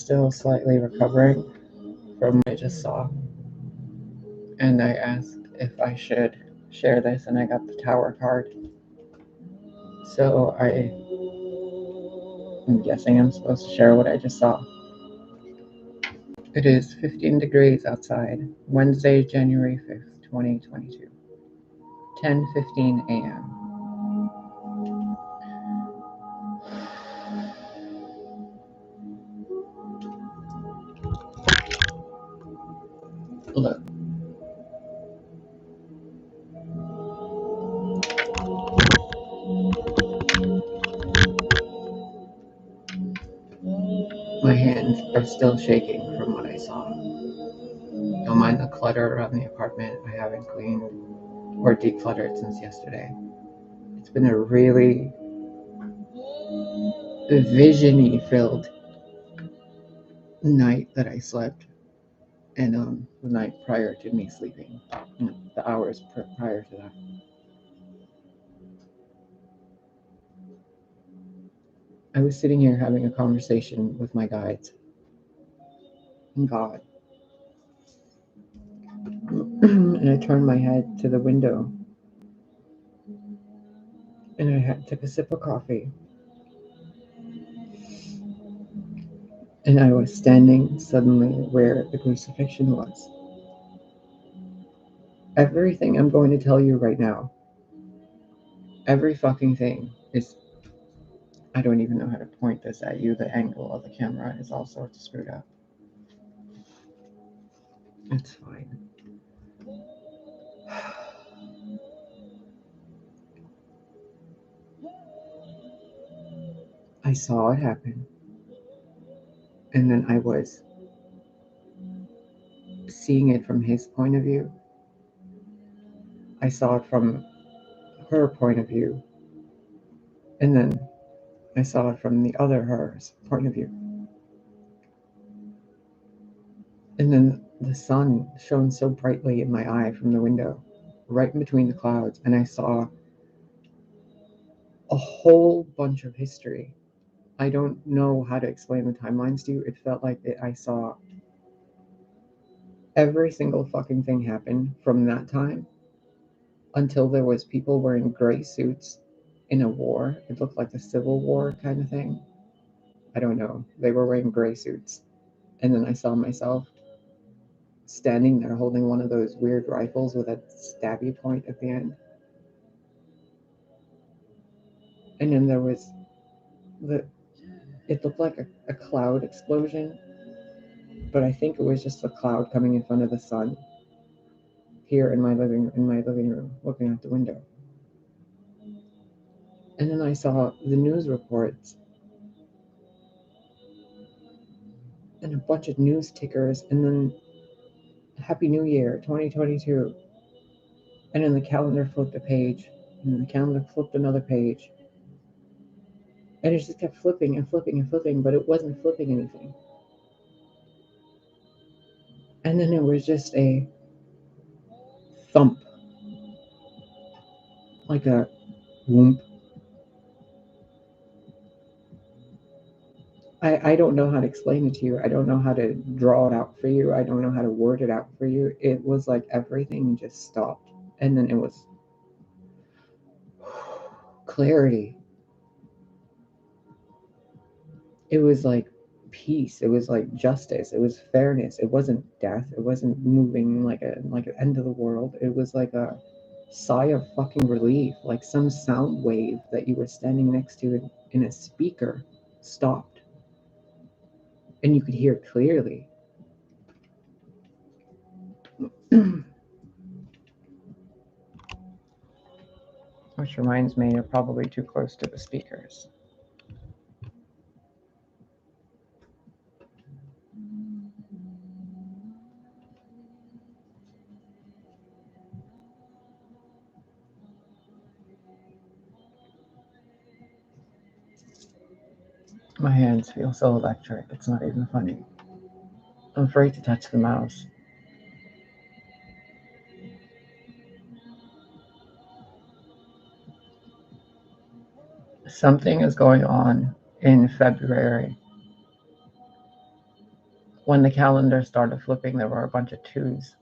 still slightly recovering from what I just saw, and I asked if I should share this, and I got the tower card. So I'm guessing I'm supposed to share what I just saw. It is 15 degrees outside, Wednesday, January 5th, 2022, 10:15 a.m. Look. My hands are still shaking from what I saw. Don't mind the clutter around the apartment. I haven't cleaned or decluttered since yesterday. It's been a really vision-y filled night that I slept, and the night prior to me sleeping, the hours prior to that. I was sitting here having a conversation with my guides and God. And I turned my head to the window and I took a sip of coffee. And I was standing suddenly where the crucifixion was. Everything I'm going to tell you right now, every fucking thing is, I don't even know how to point this at you. The angle of the camera is all sorts of screwed up. It's fine. I saw it happen. And then I was seeing it from his point of view. I saw it from her point of view. And then I saw it from the other her's point of view. And then the sun shone so brightly in my eye from the window, right in between the clouds, and I saw a whole bunch of history. I don't know how to explain the timelines to you. It felt like I saw every single fucking thing happen from that time until there was people wearing gray suits in a war. It looked like a civil war kind of thing. I don't know. They were wearing gray suits. And then I saw myself standing there holding one of those weird rifles with a stabby point at the end. And then there was it looked like a cloud explosion, but I think it was just a cloud coming in front of the sun here in my living room, looking out the window. And then I saw the news reports and a bunch of news tickers, and then Happy New Year 2022. And then the calendar flipped a page, and then the calendar flipped another page. And it just kept flipping and flipping and flipping, but it wasn't flipping anything. And then it was just a thump, like a whoomp. I don't know how to explain it to you. I don't know how to draw it out for you. I don't know how to word it out for you. It was like everything just stopped. And then it was clarity. It was like peace. It was like justice. It was fairness. It wasn't death. It wasn't moving like an end of the world. It was like a sigh of fucking relief, like some sound wave that you were standing next to in a speaker stopped. And you could hear clearly. Which reminds me, you're probably too close to the speakers. My hands feel so electric, it's not even funny. I'm afraid to touch the mouse. Something is going on in February When the calendar started flipping, there were a bunch of twos.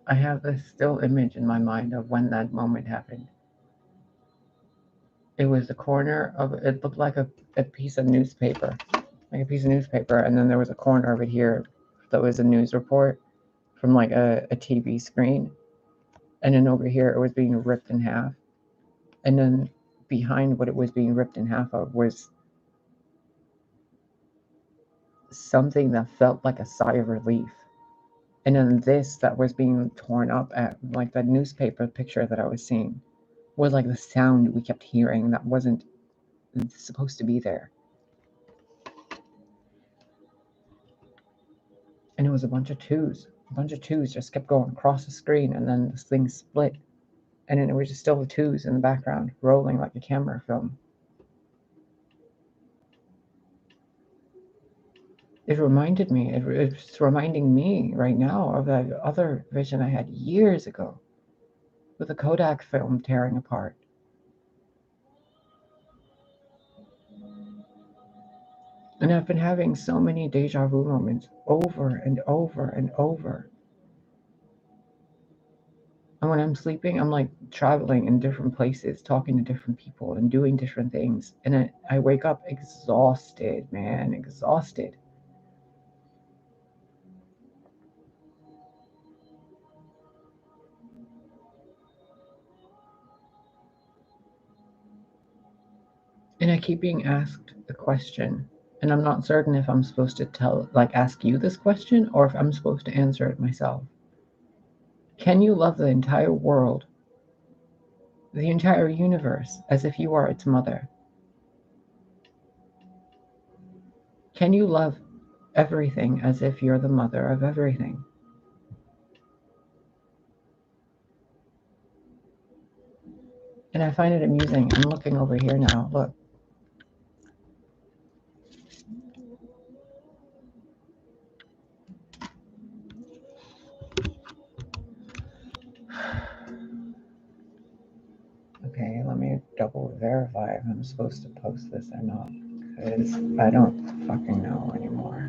I have this still image in my mind of when that moment happened. It was the corner of it looked like a piece of newspaper, and then there was a corner over here that was a news report from like a TV screen, and then over here it was being ripped in half, and then behind what it was being ripped in half of was something that felt like a sigh of relief. And then this that was being torn up at like that newspaper picture that I was seeing was like the sound we kept hearing that wasn't supposed to be there. And it was a bunch of twos. A bunch of twos just kept going across the screen, and then this thing split. And then it was just still the twos in the background, rolling like a camera film. It reminded me, it's reminding me right now of that other vision I had years ago with a Kodak film tearing apart. And I've been having so many deja vu moments over and over and over. And when I'm sleeping, I'm like traveling in different places, talking to different people, and doing different things. And I wake up exhausted, man, exhausted. And I keep being asked a question. And I'm not certain if I'm supposed to ask you this question or if I'm supposed to answer it myself. Can you love the entire world, the entire universe, as if you are its mother? Can you love everything as if you're the mother of everything? And I find it amusing. I'm looking over here now. Look. Okay, let me double verify if I'm supposed to post this or not, because I don't fucking know anymore.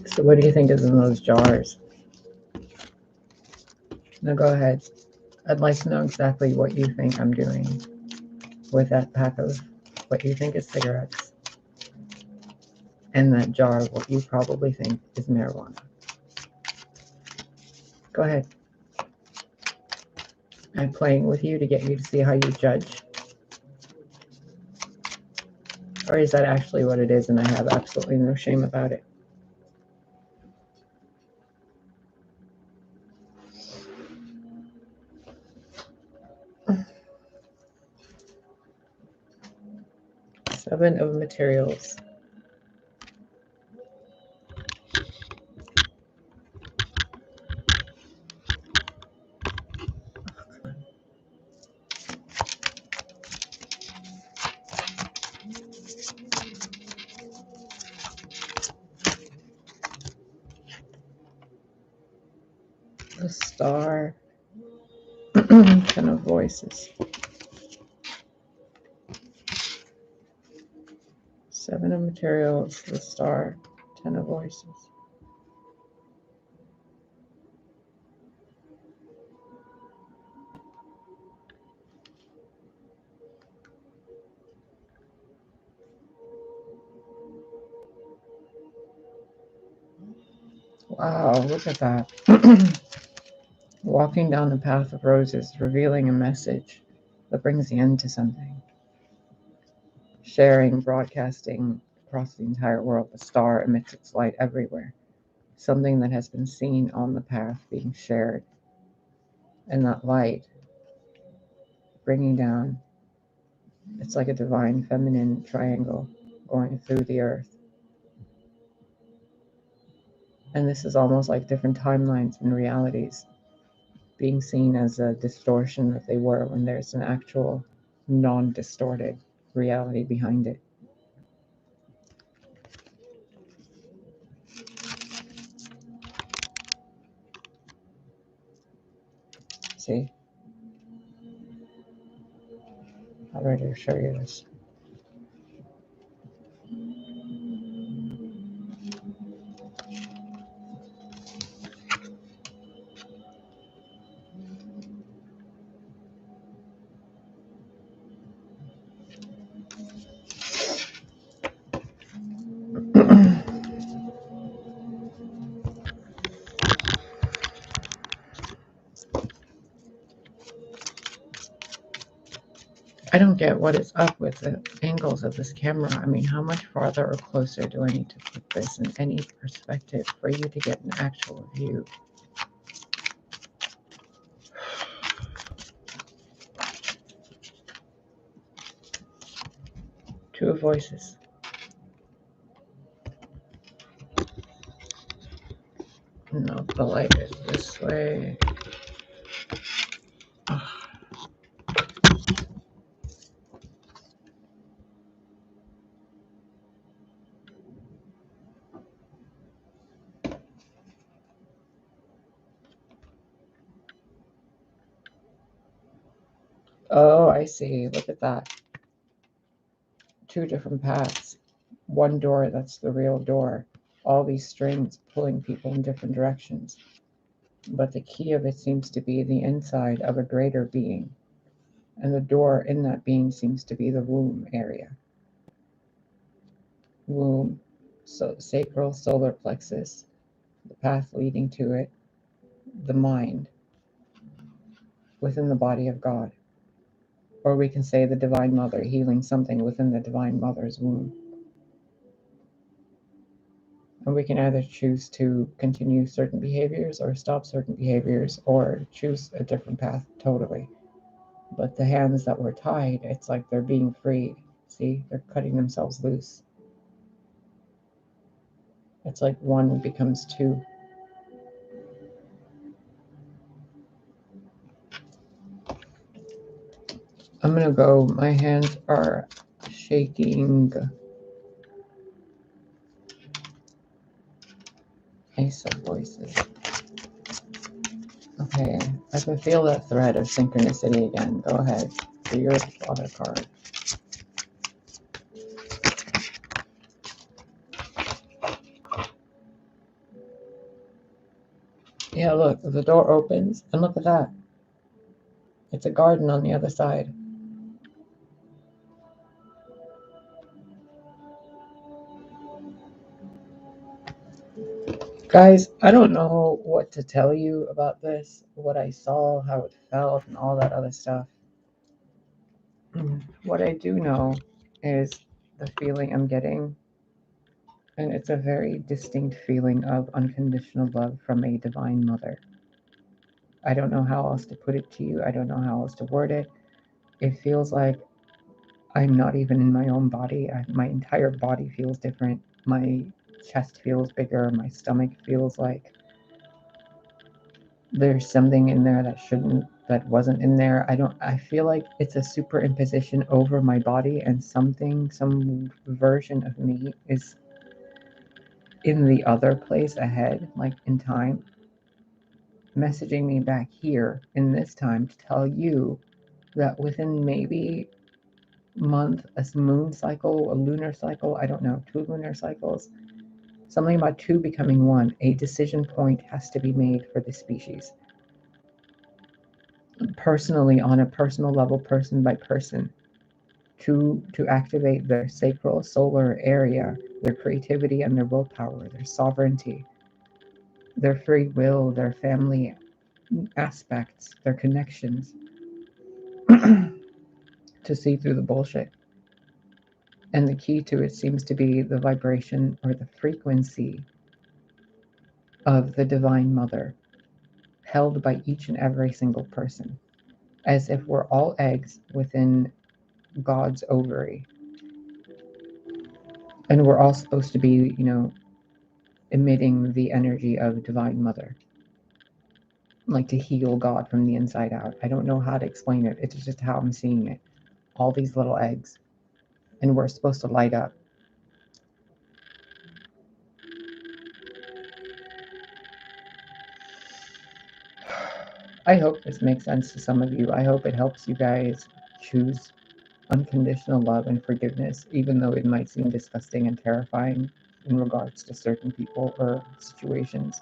So what do you think is in those jars? No, go ahead. I'd like to know exactly what you think I'm doing with that pack of what you think is cigarettes and that jar of what you probably think is marijuana. Go ahead. I'm playing with you to get you to see how you judge. Or is that actually what it is and I have absolutely no shame about it? Seven of materials. The star. 10 of voices. 7 of materials, the star, 10 of voices. Wow, look at that. Walking down the path of roses, revealing a message that brings the end to something. Sharing, broadcasting across the entire world. The star emits its light everywhere. Something that has been seen on the path being shared. And that light bringing down, it's like a divine feminine triangle going through the earth. And this is almost like different timelines and realities being seen as a distortion that they were when there's an actual non-distorted reality behind it. See? How do I show you this? I don't get what is up with the angles of this camera. I mean, how much farther or closer do I need to put this in any perspective for you to get an actual view? Two voices. No, the light is this way. Oh, I see. Look at that. Two different paths. One door, that's the real door. All these strings pulling people in different directions. But the key of it seems to be the inside of a greater being. And the door in that being seems to be the womb area. Womb, so sacral solar plexus, the path leading to it, the mind within the body of God. Or we can say the Divine Mother healing something within the Divine Mother's womb. And we can either choose to continue certain behaviors or stop certain behaviors or choose a different path totally. But the hands that were tied, it's like they're being freed. See, they're cutting themselves loose. It's like one becomes two. I'm gonna go, my hands are shaking. Ace of Voices. Okay, I can feel that thread of synchronicity again. Go ahead. For your water card. Yeah, look, the door opens, and look at that. It's a garden on the other side. Guys, I don't know what to tell you about this, what I saw, how it felt, and all that other stuff. What I do know is the feeling I'm getting, and it's a very distinct feeling of unconditional love from a divine mother. I don't know how else to put it to you. I don't know how else to word it. It feels like I'm not even in my own body. My entire body feels different. My chest feels bigger. My stomach feels like there's something in there that wasn't in there. I feel like it's a superimposition over my body, and some version of me is in the other place ahead, like in time, messaging me back here in this time to tell you that within maybe month, a moon cycle, a lunar cycle, I don't know, 2 lunar cycles, something about two becoming one, a decision point has to be made for the species. Personally, on a personal level, person by person, to activate their sacral solar area, their creativity and their willpower, their sovereignty, their free will, their family aspects, their connections, to see through the bullshit. And the key to it seems to be the vibration or the frequency of the Divine Mother, held by each and every single person, as if we're all eggs within God's ovary. And we're all supposed to be, emitting the energy of Divine Mother, like to heal God from the inside out. I don't know how to explain it. It's just how I'm seeing it. All these little eggs, and we're supposed to light up. I hope this makes sense to some of you. I hope it helps you guys choose unconditional love and forgiveness, even though it might seem disgusting and terrifying in regards to certain people or situations.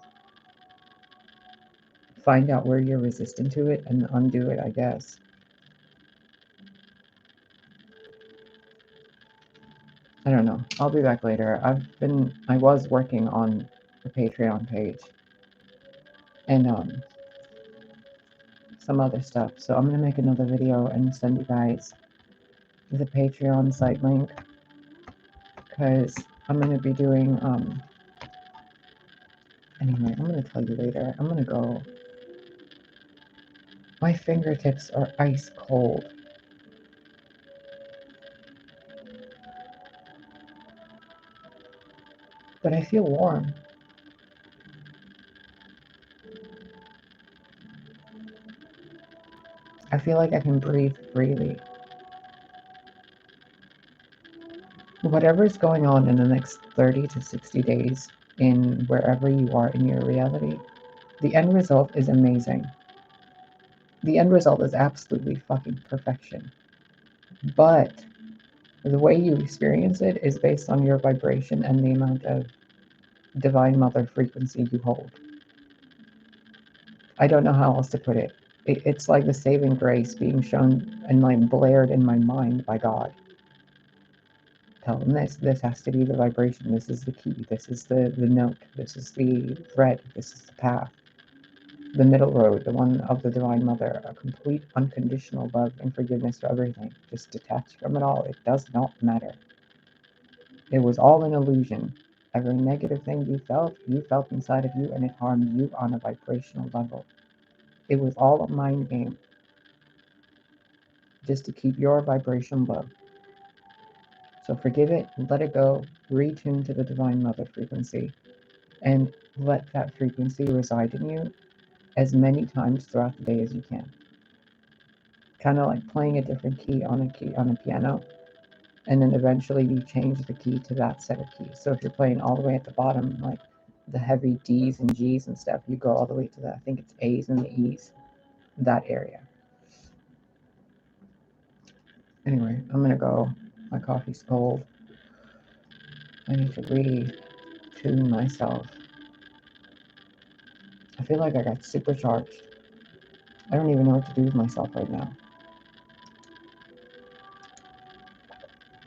Find out where you're resistant to it and undo it, I guess. I don't know. I'll be back later. I was working on the Patreon page and some other stuff. So I'm gonna make another video and send you guys the Patreon site link, because I'm gonna be doing anyway, I'm gonna tell you later. I'm gonna go. My fingertips are ice cold. But I feel warm. I feel like I can breathe freely. Whatever's going on in the next 30 to 60 days in wherever you are in your reality, the end result is amazing. The end result is absolutely fucking perfection. But the way you experience it is based on your vibration and the amount of Divine Mother frequency you hold. I don't know how else to put it. It's like the saving grace being shown and like blared in my mind by God. Tell them this has to be the vibration, this is the key, this is the note, this is the thread, this is the path. The middle road, the one of the Divine Mother, a complete unconditional love and forgiveness for everything. Just detached from it all. It does not matter. It was all an illusion. Every negative thing you felt inside of you, and it harmed you on a vibrational level. It was all a mind game, just to keep your vibration low. So forgive it, let it go, retune to the Divine Mother frequency, and let that frequency reside in you as many times throughout the day as you can. Kind of like playing a different key on a piano, and then eventually you change the key to that set of keys. So if you're playing all the way at the bottom, like the heavy D's and G's and stuff, you go all the way to the, I think it's A's and the E's, that area. Anyway, I'm gonna go. My coffee's cold. I need to retune myself. I feel like I got supercharged. I don't even know what to do with myself right now.